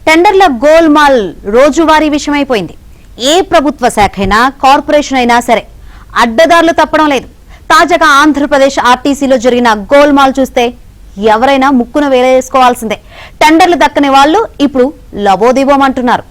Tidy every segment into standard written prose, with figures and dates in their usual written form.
టెండర్ల గోల్మాల్ రోజువారీ విషయమైపోయింది. ఏ ప్రభుత్వ శాఖ అయినా కార్పొరేషన్ అయినా సరే అడ్డదారులు తప్పడం లేదు. తాజాగా ఆంధ్రప్రదేశ్ ఆర్టీసీలో జరిగిన గోల్మాల్ చూస్తే ఎవరైనా ముక్కున వేలేసుకోవాల్సిందే. టెండర్లు దక్కని వాళ్ళు ఇప్పుడు లబోదిబోమంటున్నారు.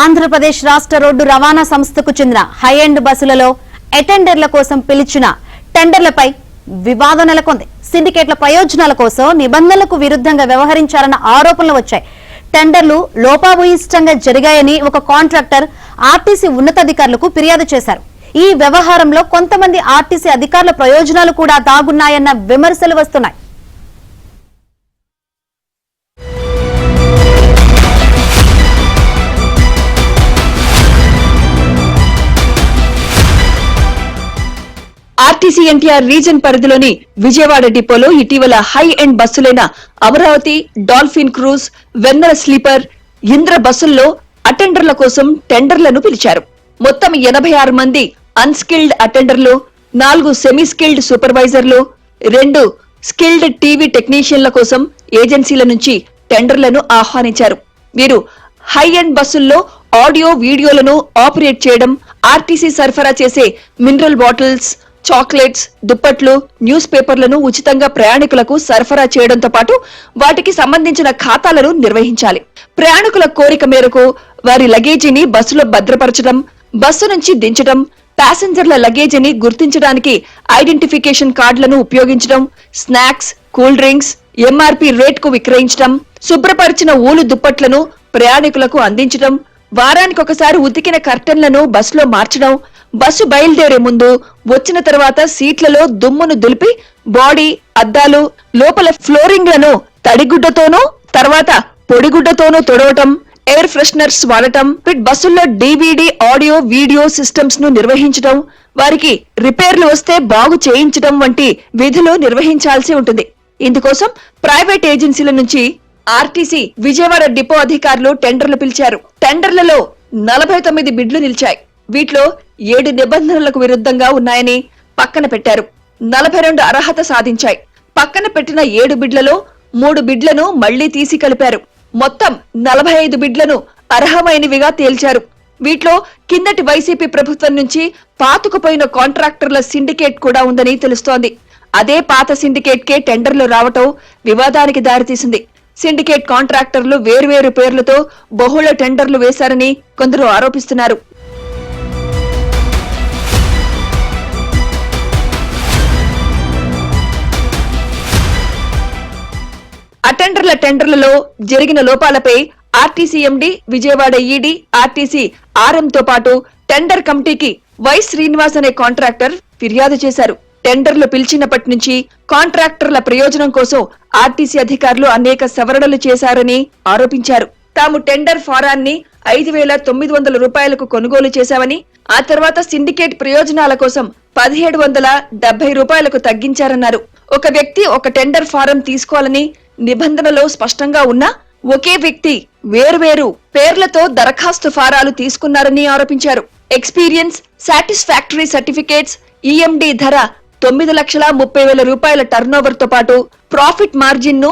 ఆంధ్రప్రదేశ్ రాష్ట్ర రోడ్డు రవాణా సంస్థకు చెందిన హై ఎండ్ బస్సులలో అటెండర్ల కోసం పిలిచిన టెండర్లపై వివాదం నెలకొంది. సిండికేట్ల ప్రయోజనాల కోసం నిబంధనలకు విరుద్ధంగా వ్యవహరించారన్న ఆరోపణలు వచ్చాయి. టెండర్లు లోపాభూయిష్టంగా జరిగాయని ఒక కాంట్రాక్టర్ ఆర్టీసీ ఉన్నతాధికారులకు ఫిర్యాదు చేశారు. ఈ వ్యవహారంలో కొంతమంది ఆర్టీసీ అధికారుల ప్రయోజనాలు కూడా దాగున్నాయన్న విమర్శలు వస్తున్నాయి. ఆర్టీసీ ఎన్టీఆర్ రీజన్ పరిధిలోని విజయవాడ డిపోలో ఇటీవల హై ఎండ్ బస్సులైన Amaravati, dolphin cruise, Vennela sleeper, Indra బస్సుల్లో అటెండర్ల కోసం టెండర్లను పిలిచారు. మొత్తం 86 మంది అన్స్కిల్డ్ అటెండర్లు, 4 సెమీ స్కిల్డ్ సూపర్వైజర్లు, 2 స్కిల్డ్ టీవీ టెక్నీషియన్ల కోసం ఏజెన్సీల నుంచి టెండర్లను ఆహ్వానించారు. వీరు హై ఎండ్ బస్సుల్లో ఆడియో వీడియోలను ఆపరేట్ చేయడం, ఆర్టీసీ సరఫరా చేసే మినరల్ బాటిల్స్, చాక్లెట్స్, దుప్పట్లు, న్యూస్ పేపర్లను ఉచితంగా ప్రయాణికులకు సరఫరా చేయడంతో పాటు వాటికి సంబంధించిన ఖాతాలను నిర్వహించాలి. ప్రయాణికుల కోరిక మేరకు వారి లగేజీని బస్సులో భద్రపరచడం, బస్సు నుంచి దించడం, ప్యాసింజర్ల లగేజీని గుర్తించడానికి ఐడెంటిఫికేషన్ కార్డులను ఉపయోగించడం, స్నాక్స్, కూల్ డ్రింక్స్ ఎంఆర్పీ రేట్కు విక్రయించడం, శుభ్రపరిచిన ఊలు దుప్పట్లను ప్రయాణికులకు అందించడం, వారానికొకసారి ఉతికిన కర్టన్లను బస్సులో మార్చడం, బస్సు బయలుదేరే ముందు, వచ్చిన తర్వాత సీట్లలో దుమ్మును దులిపి బాడీ, అద్దాలు, లోపల ఫ్లోరింగ్లను తడిగుడ్డతోనూ తర్వాత పొడిగుడ్డతోనూ తొడవటం, ఎయిర్ ఫ్రెషనర్స్ వాడటం, బస్సుల్లో DVD, ఆడియో, వీడియో సిస్టమ్స్ ను నిర్వహించడం, వారికి రిపేర్లు వస్తే బాగు చేయించడం వంటి విధులు నిర్వహించాల్సి ఉంటుంది. ఇందుకోసం ప్రైవేట్ ఏజెన్సీల నుంచి ఆర్టీసీ విజయవాడ డిపో అధికారులు టెండర్లు పిలిచారు. టెండర్లలో 49 బిడ్లు నిలిచాయి. వీటిలో 7 నిబంధనలకు విరుద్ధంగా ఉన్నాయని పక్కన పెట్టారు. 42 అర్హత సాధించాయి. పక్కన పెట్టిన 7 బిడ్లలో 3 బిడ్లను మళ్లీ తీసి కలిపారు. మొత్తం 45 బిడ్లను అర్హమైనవిగా తేల్చారు. వీటిలో కిందటి వైసీపీ ప్రభుత్వం నుంచి పాతుకుపోయిన కాంట్రాక్టర్ల సిండికేట్ కూడా ఉందని తెలుస్తోంది. అదే పాత సిండికేట్ కే టెండర్లు రావటం వివాదానికి దారితీసింది. సిండికేట్ కాంట్రాక్టర్లు వేర్వేరు పేర్లతో బహుళ టెండర్లు వేశారని కొందరు ఆరోపిస్తున్నారు. అటెండర్ల టెండర్లలో జరిగిన లోపాలపై RTC MD, Vijayawada ED, RTC ఆర్ఎంతో పాటు టెండర్ కమిటీకి వై శ్రీనివాస్ అనే కాంట్రాక్టర్ ఫిర్యాదు చేశారు. టెండర్లు పిలిచినప్పటి నుంచి కాంట్రాక్టర్ల ప్రయోజనం కోసం ఆర్టీసీ అధికారులు అనేక సవరణలు చేశారని ఆరోపించారు. తాము టెండర్ ఫారాన్ని 5,900 రూపాయలకు కొనుగోలు చేశామని, ఆ తర్వాత సిండికేట్ ప్రయోజనాల కోసం 1,770 రూపాయలకు తగ్గించారన్నారు. ఒక వ్యక్తి ఒక టెండర్ ఫారం తీసుకోవాలని నిబంధనలో స్పష్టంగా ఉన్నా ఒకే వ్యక్తి వేర్వేరు పేర్లతో దరఖాస్తు ఫారాలు తీసుకున్నారని ఆరోపించారు. ఎక్స్పీరియన్స్, సాటిస్ఫాక్టరీ సర్టిఫికేట్స్, ఈఎండి ధర 9,30,000 రూపాయల టర్నోవర్ తో పాటు ప్రాఫిట్ మార్జిన్ ను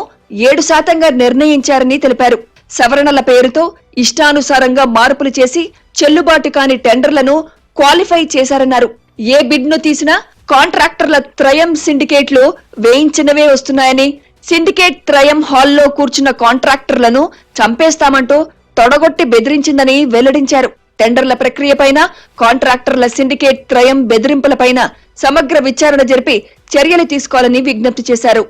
7% నిర్ణయించారని తెలిపారు. సవరణల పేరుతో ఇష్టానుసారంగా మార్పులు చేసి చెల్లుబాటు కాని టెండర్లను క్వాలిఫై చేశారన్నారు. ఏ బిడ్ ను తీసినా కాంట్రాక్టర్ల త్రయం సిండికేట్లు వేయించినవే వస్తున్నాయని, సిండికేట్ త్రయం హాల్లో కూర్చున్న కాంట్రాక్టర్లను చంపేస్తామంటూ తొడగొట్టి బెదిరించిందని వెల్లడించారు. టెండర్ల ప్రక్రియపైన, కాంట్రాక్టర్ల సిండికేట్ త్రయం బెదిరింపులపైన సమగ్ర విచారణ జరిపి చర్యలు తీసుకోవాలని విజ్ఞప్తి చేశారు.